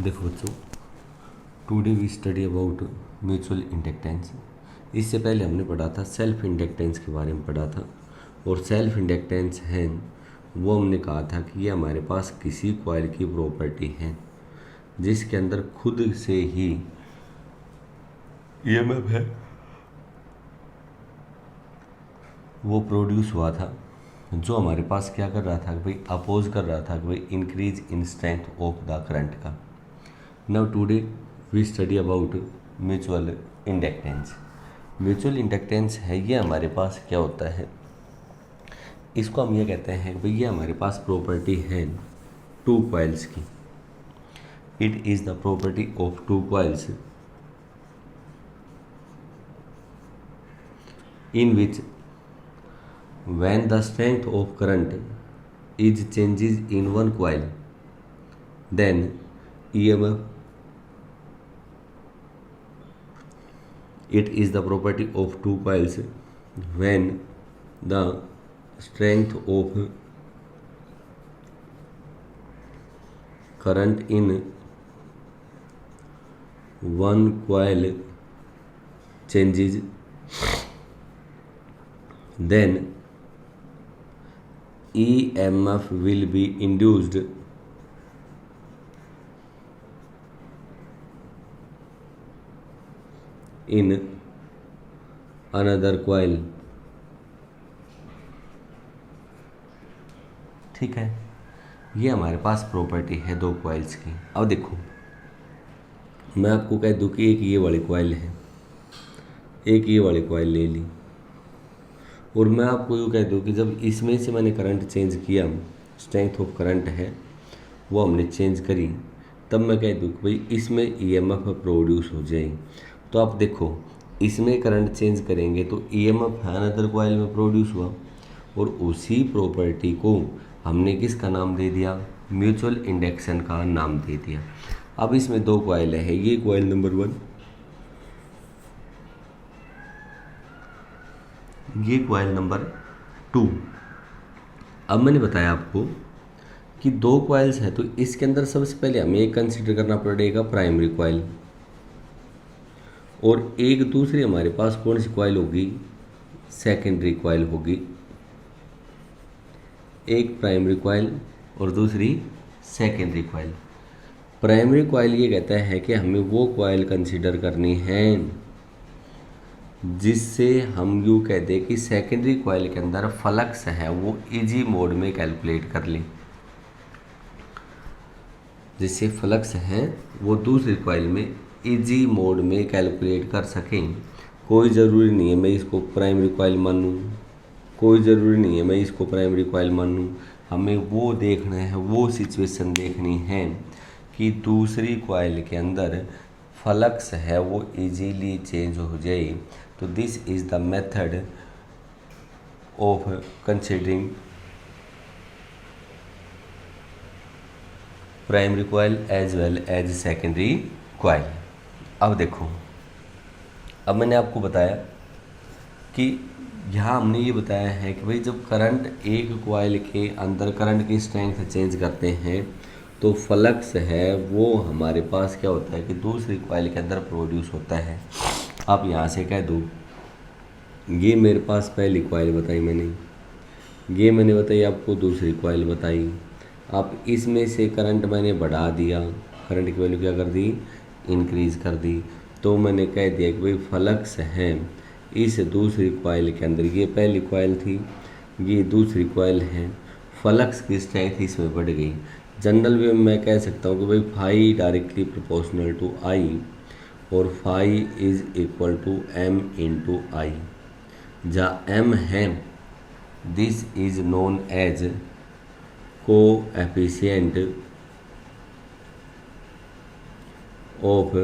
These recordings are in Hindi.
देखो बच्चों, today we study about mutual inductance. इससे पहले हमने पढ़ा था सेल्फ इंडक्टेंस के बारे में पढ़ा था। और सेल्फ इंडक्टेंस है वो हमने कहा था कि ये हमारे पास किसी कॉइल की प्रॉपर्टी है जिसके अंदर खुद से ही ईएमएफ है वो प्रोड्यूस हुआ था, जो हमारे पास क्या कर रहा था कि भाई अपोज कर रहा था कि भाई increase in strength of the current का। Now today we study about mutual inductance. Mutual inductance है ये हमारे पास क्या होता है, इसको हम ये कहते हैं भाई ये हमारे पास प्रॉपर्टी है टू कॉइल्स की। It is the property of two coils in which when the strength of current is changes in one coil, then EMF, it is the property of two coils when the strength of current in one coil changes, then EMF will be induced in another coil। ठीक है, ये हमारे पास प्रॉपर्टी है दो कॉइल्स की। अब देखो, मैं आपको कह दूं कि एक ये वाली कॉइल है, एक ये वाली कॉइल ले ली, और मैं आपको यूँ कह दूँ कि जब इसमें से मैंने करंट चेंज किया, स्ट्रेंथ ऑफ करंट है वो हमने चेंज करी, तब मैं कह दूँ कि भाई इसमें ईएमएफ प्रोड्यूस हो जाए। तो आप देखो, इसमें करंट चेंज करेंगे तो ईएमएफ अनदर कॉइल में प्रोड्यूस हुआ, और उसी प्रॉपर्टी को हमने किसका नाम दे दिया, म्यूचुअल इंडक्शन का नाम दे दिया। अब इसमें दो कॉइल है, ये कॉइल नंबर 1, ये कॉइल नंबर 2। अब मैंने बताया आपको कि दो कॉइल्स है, तो इसके अंदर सबसे पहले हमें एक कंसीडर करना पड़ेगा प्राइमरी कॉइल, और एक दूसरी हमारे पास कौन सी कॉइल होगी, सेकेंडरी कॉइल होगी। एक प्राइमरी कॉइल और दूसरी सेकेंडरी कॉइल। प्राइमरी कॉइल ये कहता है कि हमें वो कॉइल कंसीडर करनी है जिससे हम यूँ कह दें कि सेकेंडरी कॉइल के अंदर फ्लक्स है वो इजी मोड में कैलकुलेट कर लें, जिससे फ्लक्स है वो दूसरी कॉइल में इजी मोड में कैलकुलेट कर सकें। कोई ज़रूरी नहीं है मैं इसको प्राइमरी कॉइल मानूँ, कोई ज़रूरी नहीं है मैं इसको प्राइमरी कॉइल मानूँ, हमें वो देखना है, वो सिचुएशन देखनी है कि दूसरी कॉइल के अंदर फ्लक्स है वो इजीली चेंज हो जाए। तो this is the method of considering primary coil as well as secondary coil. अब देखो, अब मैंने आपको बताया कि यहाँ हमने ये बताया है कि भाई जब करंट एक कॉइल के अंदर करंट की स्ट्रेंथ चेंज करते हैं तो फ्लक्स है वो हमारे पास क्या होता है कि दूसरी कॉइल के अंदर प्रोड्यूस होता है। आप यहाँ से कह दो, ये मेरे पास पहली कॉइल बताई मैंने, ये मैंने बताई आपको दूसरी कॉइल बताई। आप इसमें से करंट मैंने बढ़ा दिया, करंट की वैल्यू क्या कर दी, इंक्रीज़ कर दी। तो मैंने कह दिया कि भाई फ्लक्स है इस दूसरी कॉइल के अंदर, ये पहली कॉइल थी, ये दूसरी कॉइल है, फ्लक्स की स्ट्रेंथ इसमें बढ़ गई। जनरल वे में मैं कह सकता हूँ कि भाई phi directly proportional to I, और phi is equal to M into I. जहाँ एम है this is known as coefficient of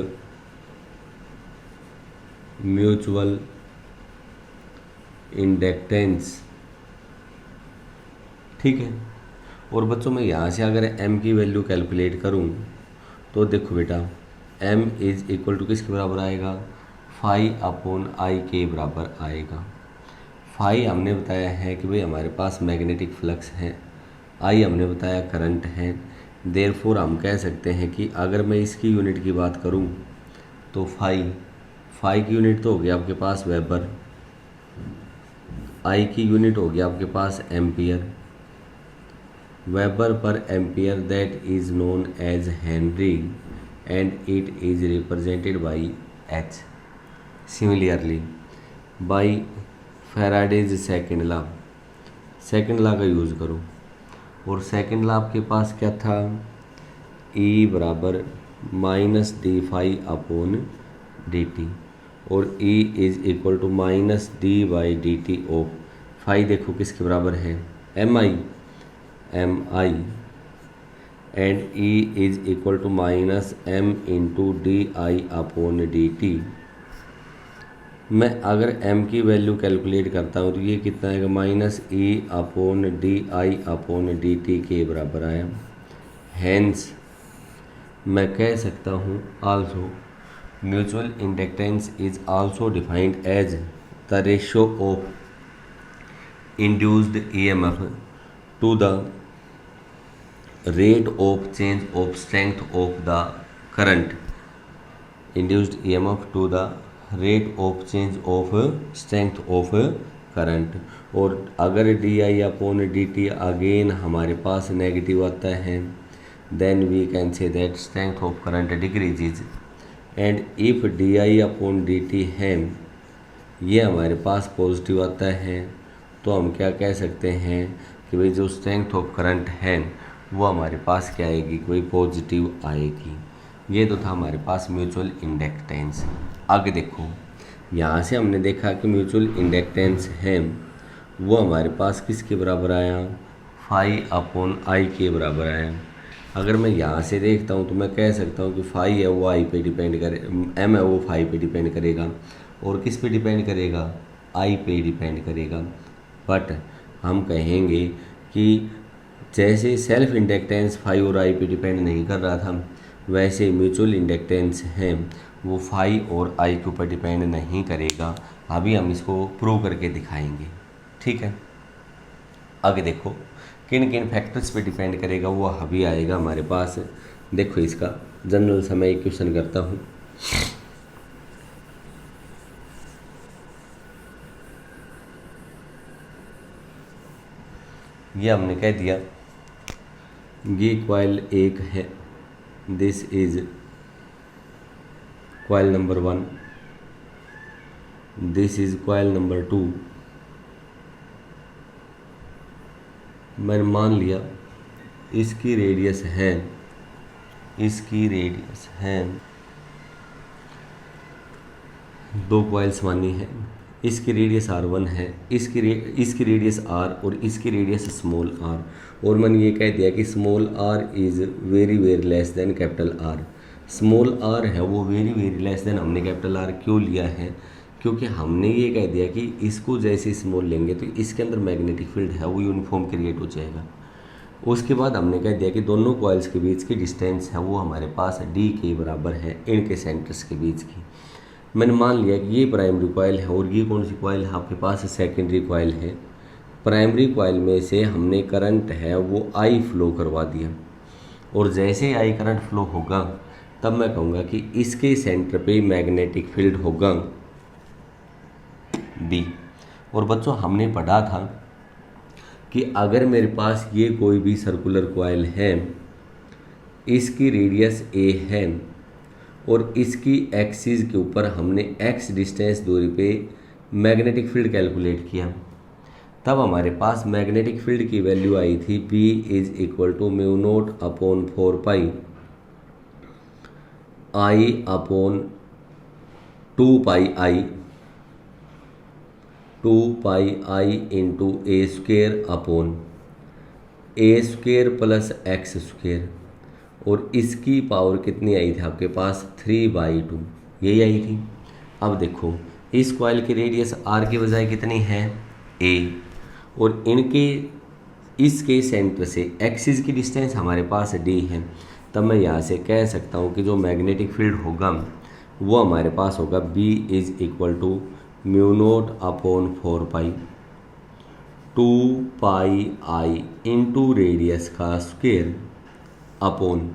mutual inductance. ठीक है, और बच्चों मैं यहाँ से अगर m की वैल्यू कैलकुलेट करूँ तो देखो बेटा, m इज इक्वल टू किसके बराबर आएगा, फाई अपॉन आई के बराबर आएगा। फाई हमने बताया है कि भाई हमारे पास मैग्नेटिक फ्लक्स है, आई हमने बताया करंट है, देयरफॉर हम कह सकते हैं कि अगर मैं इसकी यूनिट की बात करूं तो फाई की यूनिट तो हो गया आपके पास वेबर, आई की यूनिट हो गया आपके पास ampere, weber per ampere that is known as henry and it is represented by H. Similarly by Faraday's second law का यूज़ करो, और सेकेंड लॉ आपके पास क्या था, E बराबर minus D phi upon D T, और E is equal to minus D by D T of phi, देखो किसके बराबर है, M I and E is equal to minus M into D I upon D T. मैं अगर m की वैल्यू कैलकुलेट करता हूँ तो ये कितना आएगा, minus E upon D I upon D T के बराबर आया। हैंस मैं कह सकता हूँ also mutual inductance is also defined as the ratio of induced EMF to the rate of change of strength of the current, induced EMF to the rate of change of strength of current. और अगर D I upon D T again हमारे पास नेगेटिव आता है, then we can say that strength of current decreases, and if D I upon D T है ये हमारे पास पॉजिटिव आता है, तो हम क्या कह सकते हैं कि भाई जो स्ट्रेंथ ऑफ करंट है वो हमारे पास क्या आएगी, कोई पॉजिटिव आएगी। ये तो था हमारे पास म्यूचुअल इंडक्टेंस। आगे देखो, यहाँ से हमने देखा कि म्यूचुअल इंडक्टेंस है वो हमारे पास किसके बराबर आया, फाई अपॉन आई के बराबर आया। अगर मैं यहाँ से देखता हूँ तो मैं कह सकता हूँ कि फाई है वो आई पे डिपेंड करे, एम है वो फाई पे डिपेंड करेगा, और किस पे डिपेंड करेगा, आई पे डिपेंड करेगा। बट हम कहेंगे कि जैसे सेल्फ इंडक्टेंस फाई और आई पे डिपेंड नहीं कर रहा था, वैसे म्यूचुअल इंडक्टेंस है वो फाई और आई के ऊपर डिपेंड नहीं करेगा। अभी हम इसको प्रूव करके दिखाएंगे, ठीक है। आगे देखो किन किन फैक्टर्स पे डिपेंड करेगा वो अभी आएगा हमारे पास। देखो इसका जनरल सा मैं एक क्वेश्चन करता हूँ। ये हमने कह दिया ये कॉइल एक है, this is coil number 1, this is coil number 2। मैंने मान लिया इसकी रेडियस है 2 कॉइल्स मानी है, इसकी रेडियस R1 है, इसकी रेडियस R और इसकी रेडियस स्मॉल r, और मैंने ये कह दिया कि small r is very very less than capital R। Small r है वो वेरी वेरी लेस देन हमने कैपिटल R क्यों लिया है, क्योंकि हमने ये कह दिया कि इसको जैसे स्मॉल लेंगे तो इसके अंदर मैग्नेटिक फील्ड है वो यूनिफॉर्म क्रिएट हो जाएगा। उसके बाद हमने कह दिया कि दोनों कॉइल्स के बीच की डिस्टेंस है वो हमारे पास d के बराबर है इनके सेंटर्स के बीच की। मैंने मान लिया कि ये प्राइमरी कॉइल है और ये कौन सी कॉइल है आपके पास, सेकेंडरी कॉइल है। प्राइमरी कॉइल में से हमने करंट है वो आई फ्लो करवा दिया, और जैसे आई करंट फ्लो होगा तब मैं कहूँगा कि इसके सेंटर पे मैग्नेटिक फील्ड होगा B। और बच्चों हमने पढ़ा था कि अगर मेरे पास ये कोई भी सर्कुलर कॉइल है, इसकी रेडियस A है और इसकी एक्सिस के ऊपर हमने x डिस्टेंस दूरी पे मैग्नेटिक फील्ड कैलकुलेट किया, तब हमारे पास मैग्नेटिक फील्ड की वैल्यू आई थी B is equal to mu naught upon 4 pi I upon 2 pi I into A square upon A square plus X square, और इसकी पावर कितनी आई थी आपके पास 3/2, यही आई थी। अब देखो इस कॉइल की रेडियस R के बजाय कितनी है A, और इसके सेंटर से एक्सिस की डिस्टेंस हमारे पास D है, तब मैं यहाँ से कह सकता हूँ कि जो मैग्नेटिक फील्ड होगा वो हमारे पास होगा B is equal to mu naught upon 4 pi 2 pi I into radius का square upon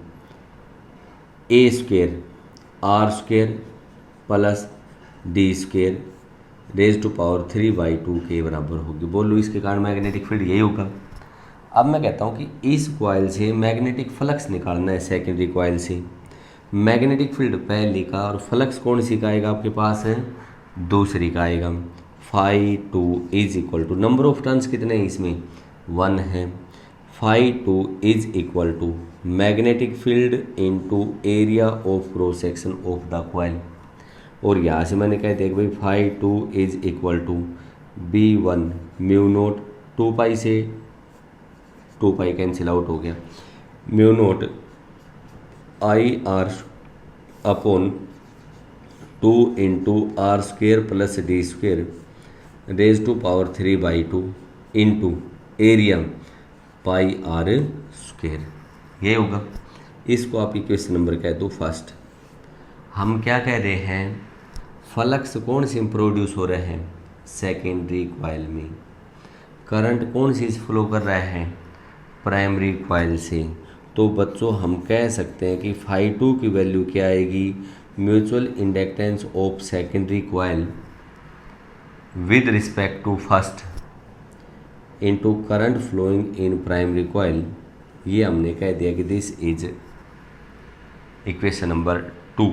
A square R square plus D square raise to power 3/2 के बराबर होगी। बोलो इसके कारण मैग्नेटिक फील्ड यही होगा। अब मैं कहता हूँ कि इस कॉइल से मैग्नेटिक फ्लक्स निकालना है सेकेंडरी कॉइल से। मैग्नेटिक फील्ड पहले का और फ्लक्स कौन सी का आएगा आपके पास है, दूसरी का आएगा। φ2 is equal to number of turns कितने हैं इसमें 1 है। φ2 is equal to magnetic field into area of cross section of the coil. और यहाँ से मैंने कह दिया कि भाई φ2 is equal to b1 mu naught 2 से 2 कैंसिल आउट हो गया, mu naught I R upon 2 into R square plus D square raise to power 3/2 into area pi R square, ये होगा। इसको आप इक्वेशन नंबर कह दो फर्स्ट। हम क्या कह रहे हैं, फ्लक्स कौन से प्रोड्यूस हो रहे हैं सेकेंडरी कॉइल में, करंट कौन सी फ्लो कर रहा है प्राइमरी कॉइल से। तो बच्चों हम कह सकते हैं कि φ2 की वैल्यू क्या आएगी, mutual inductance of secondary coil with respect to first into current flowing in primary coil. ये हमने कह दिया कि this is equation number 2।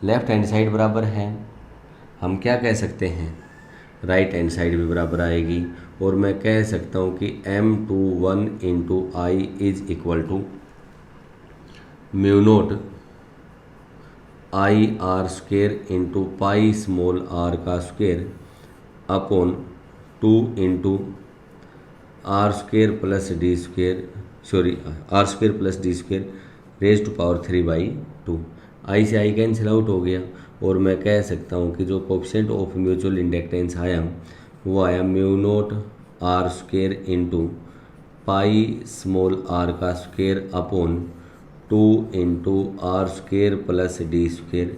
Left hand side बराबर है, हम क्या कह सकते हैं राइट हैंड साइड भी बराबर आएगी। और मैं कह सकता हूँ कि M21 into I is equal to mu naught I R square into pi small R का square upon 2 into R square plus D square R square plus D square raise to power 3/2। I से आई कैंसिल आउट हो गया। और मैं कह सकता हूँ कि जो कोएफिशिएंट ऑफ म्यूचुअल इंडक्टेंस आया वो आया mu naught R square into pi small R का square upon 2 into R square plus D square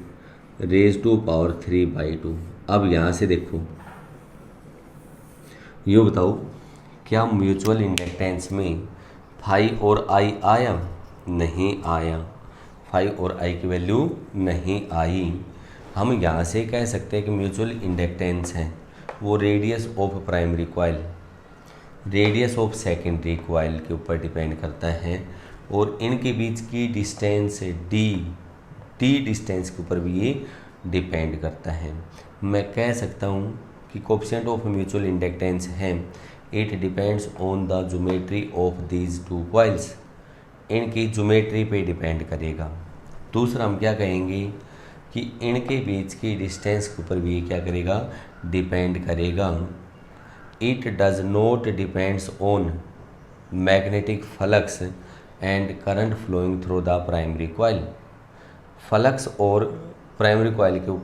raise to power 3/2। अब यहाँ से देखो, ये बताओ क्या म्यूचुअल इंडक्टेंस में फाई और आई आया, नहीं आया। फाई और आई की वैल्यू नहीं आई। हम यहाँ से कह सकते हैं कि म्यूचुअल इंडक्टेंस है वो radius of primary coil radius of secondary coil के ऊपर डिपेंड करता है। और इनके बीच की डिस्टेंस डी डिस्टेंस के ऊपर भी ये डिपेंड करता है। मैं कह सकता हूँ कि कोएफिशिएंट ऑफ म्यूचुअल इंडक्टेंस है it depends on the geometry of these two coils, इनकी ज्योमेट्री पे डिपेंड करेगा। दूसरा हम क्या कहेंगे कि इनके बीच की डिस्टेंस के ऊपर भी क्या करेगा, डिपेंड करेगा। It does not depends on magnetic flux and current flowing through the primary coil. Flux और प्राइमरी कॉइल के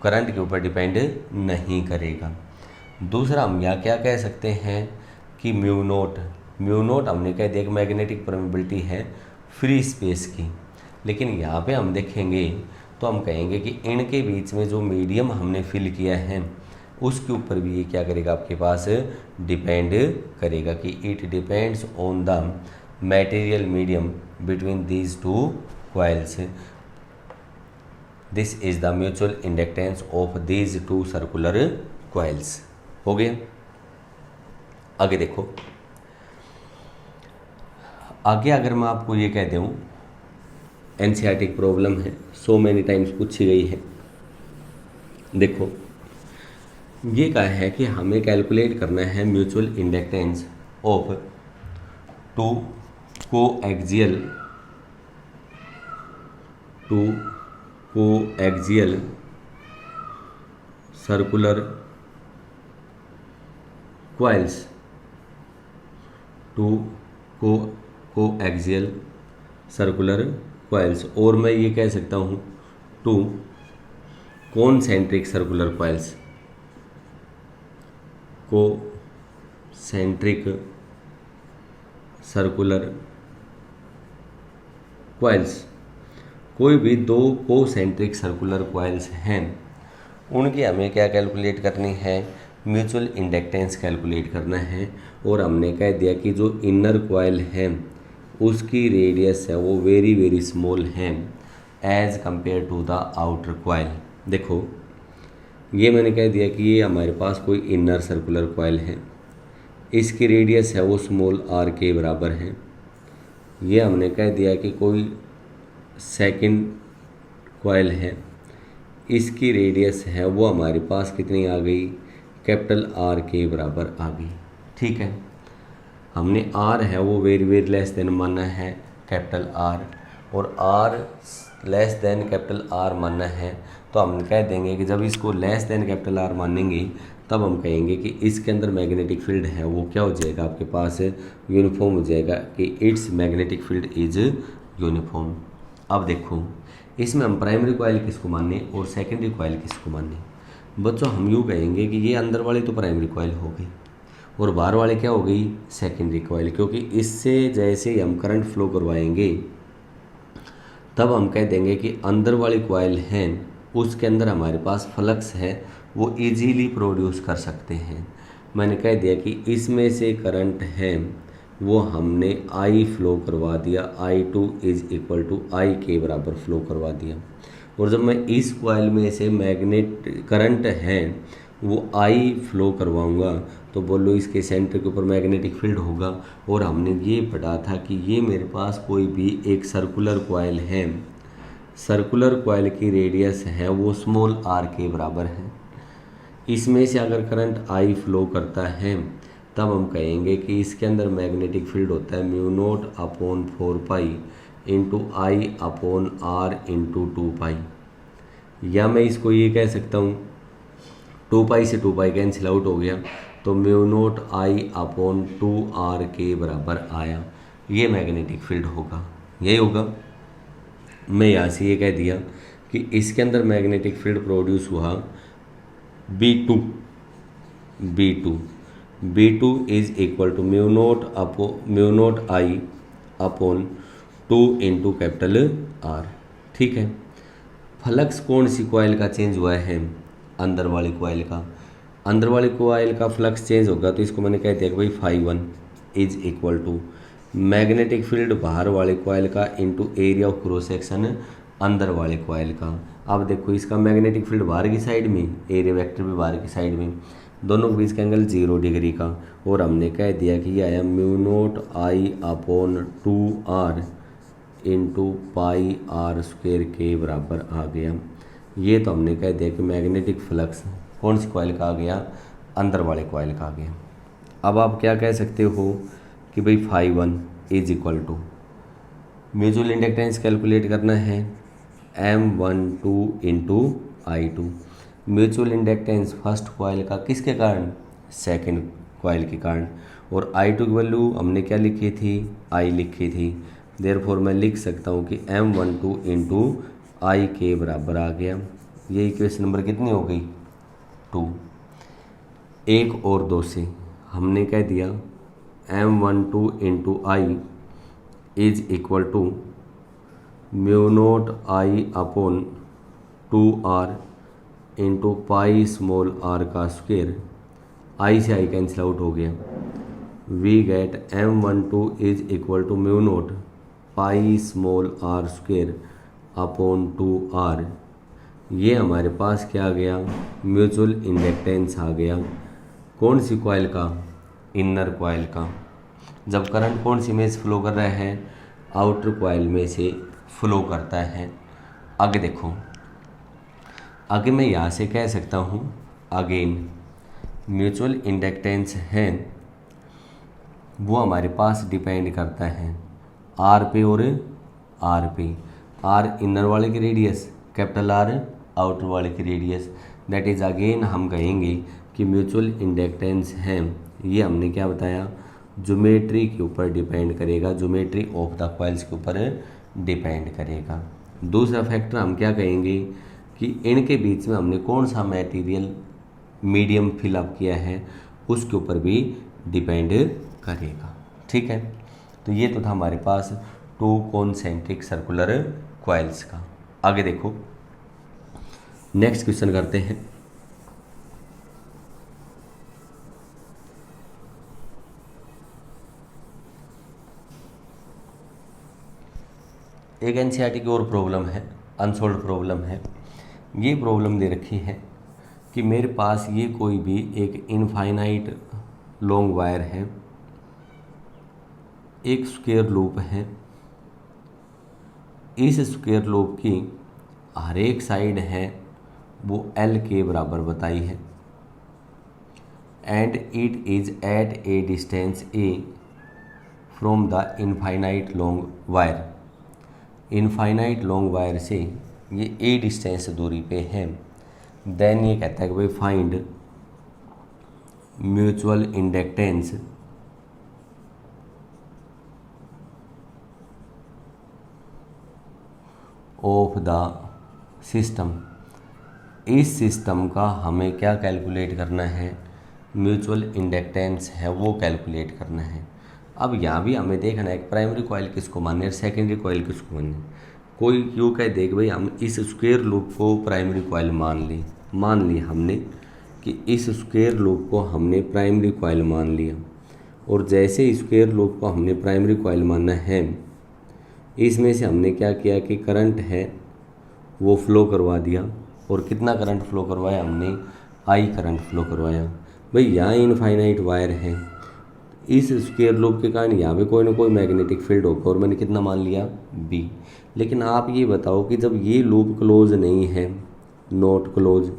करंट के ऊपर डिपेंड नहीं करेगा। दूसरा हम यहाँ क्या कह सकते हैं कि म्यू नोट हमने कह दिया कि मैग्नेटिक परमेबिलिटी है फ्री स्पेस की। लेकिन यहाँ पे हम देखेंगे तो हम कहेंगे कि इनके बीच में जो मीडियम हमने फिल किया है उसके ऊपर भी ये क्या करेगा, आपके पास डिपेंड करेगा कि it depends on the material medium between these two coils. This is the mutual inductance of these two circular coils. हो गया। आगे देखो, आगे अगर मैं आपको ये कह दूँ एनसीईआरटी प्रॉब्लम है, सो मैनी टाइम्स पूछी गई है। देखो ये कहा है कि हमें कैलकुलेट करना है mutual inductance of two coaxial circular coils, two coaxial circular coils. और मैं ये कह सकता हूँ two concentric circular coils, concentric circular coils. कोई भी दो कोसेंट्रिक सर्कुलर कॉइल्स हैं उनकी हमें क्या कैलकुलेट करनी है, म्यूचुअल इंडक्टेंस कैलकुलेट करना है। और हमने कह दिया कि जो इनर कॉइल है उसकी रेडियस है वो वेरी वेरी स्मॉल है as compare to the outer coil. देखो ये मैंने कह दिया कि ये हमारे पास कोई इनर सर्कुलर कॉइल है, इसकी रेडियस है वो स्मॉल आर के बराबर है। ये हमने कह दिया कि कोई सेकंड कॉइल है, इसकी रेडियस है वो हमारे पास कितनी आ गई, कैपिटल आर के बराबर आ गई। ठीक है, हमने आर है वो वेरी वेरी लेस देन माना है कैपिटल आर, और R less than capital R माना है, तो हम कह देंगे कि जब इसको लेस देन कैपिटल आर मानेंगे तब हम कहेंगे कि इसके अंदर मैग्नेटिक फील्ड है वो क्या हो जाएगा, आपके पास यूनिफॉर्म हो जाएगा, कि it's magnetic field is uniform. अब देखो इसमें हम प्राइमरी कॉइल किसको माने और सेकेंडरी कॉइल किसको माने। बच्चों हम यूँ कहेंगे कि ये अंदर वाली तो प्राइमरी कॉइल हो गई और बाहर वाले क्या हो गई, सेकेंडरी कॉइल, क्योंकि इससे जैसे ही हम करंट फ्लो करवाएंगे तब हम कह देंगे कि अंदर वाली कॉइल है उसके अंदर हमारे पास फ्लक्स है वो इजीली प्रोड्यूस कर सकते हैं। मैंने कह दिया कि इसमें से करंट है वो हमने आई फ्लो करवा दिया, I2 इज इक्वल टू आई के बराबर फ्लो करवा दिया। और जब मैं इस कॉइल में से मैग्नेट करंट है वो आई फ्लो करवाऊंगा तो बोलो इसके सेंटर के ऊपर मैग्नेटिक फील्ड होगा। और हमने ये पढ़ा था कि ये मेरे पास कोई भी एक सर्कुलर कॉइल है, सर्कुलर कॉइल की रेडियस है वो स्मॉल आर के बराबर है। इसमें से अगर करंट आई फ्लो करता है तब हम कहेंगे कि इसके अंदर मैग्नेटिक फील्ड होता है mu naught upon 4 into I upon R into 2 या मैं इसको ये कह सकता हूँ 2 से 2 कैंसिल आउट हो गया तो म्यू नोट आई अपॉन 2 के बराबर आया। ये मैग्नेटिक फील्ड होगा, यही होगा। मैं यहाँ से ये कह दिया कि इसके अंदर मैग्नेटिक फील्ड प्रोड्यूस हुआ B2 is equal to mu naught I upon 2 into capital R. ठीक है, फ्लक्स कौन सी कॉइल का चेंज हुआ है, अंदर वाली कॉइल का। अंदर वाली कॉइल का फ्लक्स चेंज होगा तो इसको मैंने कह दिया कि भाई φ1 is equal to magnetic field बाहर वाले कॉइल का into area of cross section अंदर वाले कॉइल का। अब देखो इसका मैग्नेटिक फील्ड बाहर की साइड में, एरिया वेक्टर भी बाहर की साइड में, दोनों के बीच का एंगल 0 डिग्री का। और हमने कह दिया कि ये आया mu naught I upon 2r into pi R square के बराबर आ गया। ये तो हमने कह दिया कि मैग्नेटिक फ्लक्स कौन सी कॉइल का आ गया, अंदर वाले कॉइल का आ गया। अब आप क्या कह सकते हो कि भाई φ1 is equal to mutual inductance calculate करना है M12 into I2। Mutual inductance first coil का किसके कारण, सेकंड कॉइल के कारण। और I2 की वैल्यू हमने क्या लिखी थी, I लिखी थी। देयरफॉर मैं लिख सकता हूँ कि M12 इंटू आई के बराबर आ गया। ये इक्वेशन नंबर कितनी हो गई, 2। 1 और 2 से हमने कह दिया M12 into I is equal to mu naught I upon 2r into pi small R का स्क्वेयर। आई से आई कैंसिल आउट हो गया। We get M12 is equal to mu naught pi small R square upon 2r। ये हमारे पास क्या आ गया, म्यूचुअल इंडक्टेंस आ गया। कौन सी कॉइल का, इनर कॉइल का। जब करंट कौन सी में से फ्लो कर रहा है, आउटर कॉइल में से फ्लो करता है। आगे देखो, आगे मैं यहाँ से कह सकता हूँ अगेन म्यूचुअल इंडक्टेंस है वो हमारे पास डिपेंड करता है आर पे और आर पे। आर इनर वाले की रेडियस, कैपिटल आर आउटर वाले की रेडियस। दैट इज़ अगेन हम कहेंगे कि म्यूचुअल इंडक्टेंस है ये हमने क्या बताया, ज्योमेट्री के ऊपर डिपेंड करेगा, ज्योमेट्री ऑफ द कॉइल्स के ऊपर डिपेंड करेगा। दूसरा फैक्टर हम क्या कहेंगे कि इनके बीच में हमने कौन सा मटेरियल मीडियम फिलअप किया है उसके ऊपर भी डिपेंड करेगा। ठीक है, तो ये तो था हमारे पास 2 कॉन्सेंट्रिक सर्कुलर कॉइल्स का। आगे देखो, नेक्स्ट क्वेश्चन करते हैं। एक एनसीईआरटी की और प्रॉब्लम है, अनसॉल्व प्रॉब्लम है। ये प्रॉब्लम दे रखी है कि मेरे पास ये कोई भी एक इनफाइनाइट लॉन्ग वायर है, एक स्क्वायर लूप है, इस स्क्वायर लूप की हर एक साइड है वो एल के बराबर बताई है, and it is at a distance A from the infinite long wire. Infinite long wire से ये ए डिस्टेंस दूरी पे है। देन ये कहता है कि भाई find mutual inductance of the system. इस सिस्टम का हमें क्या कैलकुलेट करना है, म्यूचुअल इंडक्टेंस है वो कैलकुलेट करना है। अब यहाँ भी हमें देखना है प्राइमरी कॉइल किसको मानने और सेकेंडरी कॉइल किसको मानने। कोई यूँ कह दे कि भाई हम इस स्क्वायर लूप को प्राइमरी कॉइल मान ली हमने कि इस स्क्वायर लूप को हमने प्राइमरी कॉइल मान लिया, और जैसे स्क्वायर लूप को हमने प्राइमरी कॉइल माना है, इसमें से हमने क्या किया कि करंट है वो फ्लो करवा दिया। और कितना करंट फ्लो करवाया हमने, आई करंट फ्लो करवाया। भाई यहाँ इनफाइनाइट वायर है, इस स्क्वायर लूप के कारण यहाँ पे कोई ना कोई मैग्नेटिक फील्ड होगा, और मैंने कितना मान लिया, बी। लेकिन आप ये बताओ कि जब ये लूप क्लोज नहीं है, नॉट क्लोज,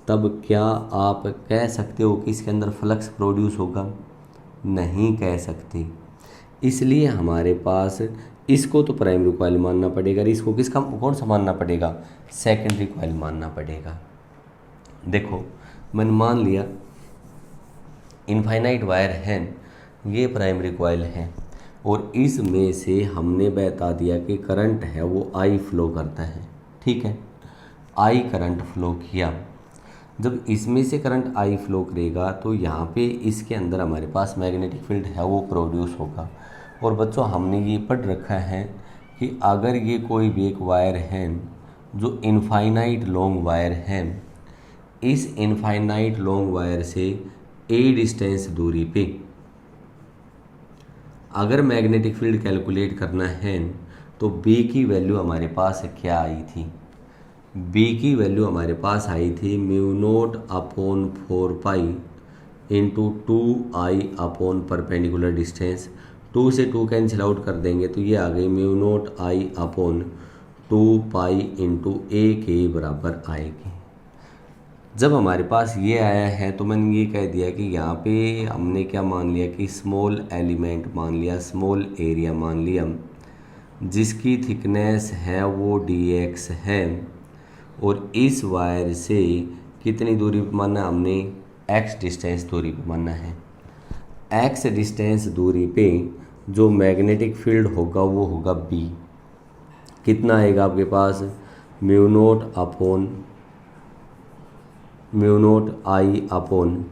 तब क्या आप कह सकते हो कि इसके अंदर फ्लक्स प्रोड्यूस होगा? नहीं कह सकते। इसलिए हमारे पास इसको तो प्राइमरी कॉइल मानना पड़ेगा, और इसको किसका कौन सा मानना पड़ेगा, सेकेंडरी कॉइल मानना पड़ेगा। देखो मैंने मान लिया इनफाइनाइट वायर है, ये प्राइमरी कॉइल है, और इसमें से हमने बता दिया कि करंट है वो आई फ्लो करता है। ठीक है, आई करंट फ्लो किया। जब इसमें से करंट आई फ्लो करेगा तो यहाँ पे इसके अंदर हमारे पास मैग्नेटिक फील्ड है वो प्रोड्यूस होगा। और बच्चों हमने ये पढ़ रखा है कि अगर ये कोई भी एक वायर है जो इनफाइनाइट लॉन्ग वायर है, इस इनफाइनाइट लॉन्ग वायर से ए डिस्टेंस दूरी पे अगर मैग्नेटिक फील्ड कैलकुलेट करना है तो बी की वैल्यू हमारे पास क्या आई थी, बी की वैल्यू हमारे पास आई थी mu naught upon 4 into 2i upon perpendicular distance. 2 से 2 कैंसिल आउट कर देंगे तो ये आ गई mu naught I upon 2 into ए के बराबर आएगी। जब हमारे पास ये आया है तो मैंने ये कह दिया कि यहाँ पे हमने क्या मान लिया कि स्मॉल एलिमेंट मान लिया, स्मॉल एरिया मान लिया, जिसकी थिकनेस है वो dx है, और इस वायर से कितनी दूरी पर मानना हमने, x डिस्टेंस दूरी पे मानना है। x डिस्टेंस दूरी पे जो मैग्नेटिक फील्ड होगा वो होगा b। कितना आएगा आपके पास, mu naught I upon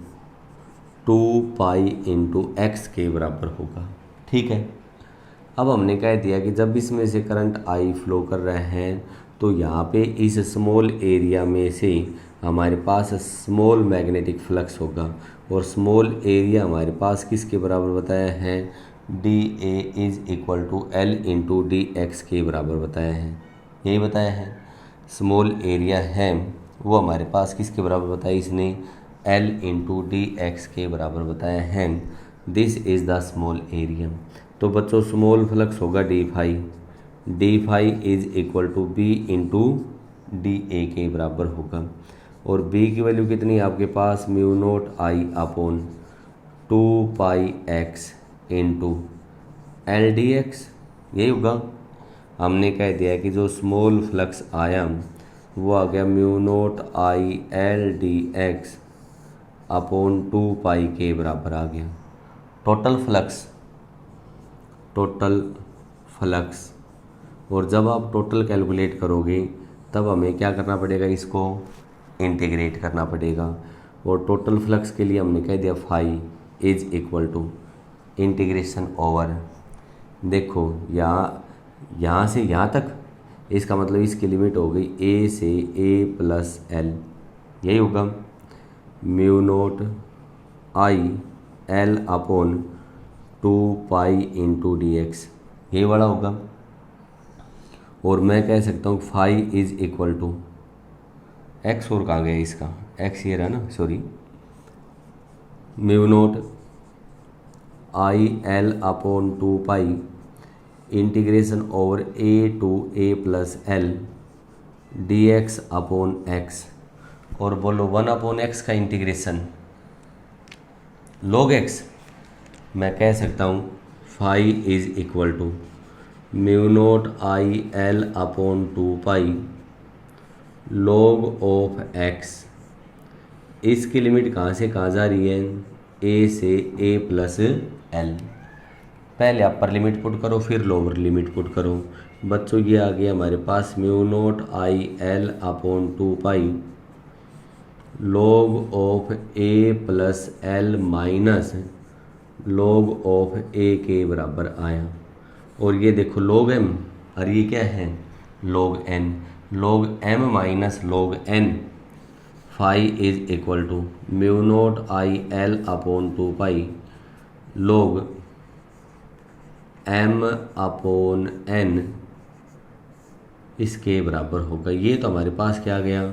2 into x के बराबर होगा। ठीक है, अब हमने कह दिया कि जब इसमें से करंट आई फ्लो कर रहे हैं तो यहाँ पे इस स्मॉल एरिया में से हमारे पास स्मॉल मैग्नेटिक फ्लक्स होगा, और स्मॉल एरिया हमारे पास किसके बराबर बताया है, D A is equal to L into D X के बराबर बताया है। यही बताया है, स्मॉल एरिया है वो हमारे पास किसके बराबर बताया इसने, एल इंटू डी एक्स के बराबर बताया है। This is the small area. तो बच्चों स्मॉल फ्लक्स होगा D phi is equal to B into D A के बराबर होगा, और बी की वैल्यू कितनी है आपके पास, mu naught I upon 2 X into L D X. यही होगा। हमने कह दिया कि जो स्मॉल फ्लक्स आया वो आ गया mu naught I L D X upon 2 के बराबर आ गया। टोटल फ्लक्स, और जब आप टोटल कैलकुलेट करोगे तब हमें क्या करना पड़ेगा, इसको इंटीग्रेट करना पड़ेगा। और टोटल फ्लक्स के लिए हमने कह दिया phi is equal to integration over, देखो यहाँ से यहाँ तक, इसका मतलब इसकी लिमिट हो गई ए से ए प्लस एल। यही होगा mu naught I L upon 2 into D X, यही वाला होगा। और मैं कह सकता हूँ phi is equal to X, और कहाँ गया इसका एक्स, ये रहा ना, sorry, mu naught I L upon 2 pi integration over A to A plus L D X upon X, और बोलो 1 अपॉन एक्स का इंटीग्रेशन log x, मैं कह सकता हूँ phi is equal to mu naught I L upon 2 pi log of x। इसकी लिमिट कहाँ से कहाँ जा रही है, a से a प्लस एल। पहले अपर लिमिट पुट करो, फिर लोअर लिमिट पुट करो। बच्चों ये आ गया हमारे पास mu naught I L upon 2 pi log of a plus L minus log of a के बराबर आया। और ये देखो log m, और ये क्या है log n, log m minus log n। Phi is equal to mu naught I L upon 2 pi log m upon n इसके बराबर होगा। ये तो हमारे पास क्या आ गया,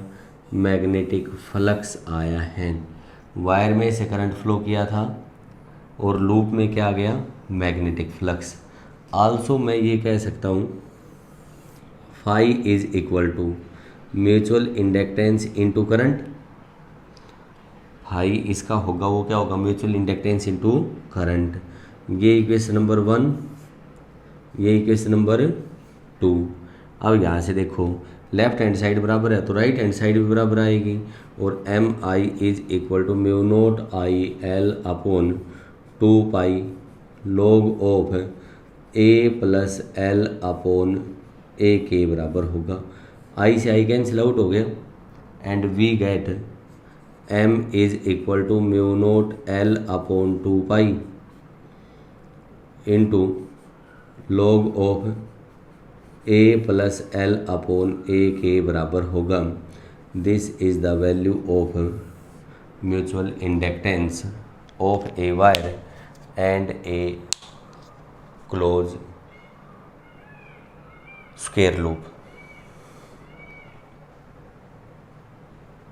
मैग्नेटिक फ्लक्स आया है। वायर में से करंट फ्लो किया था और लूप में क्या आ गया, मैग्नेटिक फ्लक्स। आल्सो मैं ये कह सकता हूँ phi is equal to mutual inductance into current. Phi इसका होगा, वो क्या होगा, म्यूचुअल इंडक्टेंस इनटू करंट। ये इक्वेशन नंबर 1, ये इक्वेशन नंबर 2। अब यहाँ से देखो लेफ्ट हैंड साइड बराबर है तो राइट हैंड साइड भी बराबर आएगी, और M I is equal to mu naught I L upon 2 pi log of A plus L upon A के बराबर होगा। आई से आई कैंसिल आउट हो गया and we get M is equal to mu naught L upon 2 pi into log of a plus L upon A के बराबर होगा। This is the value of mutual inductance of a wire and a close square loop.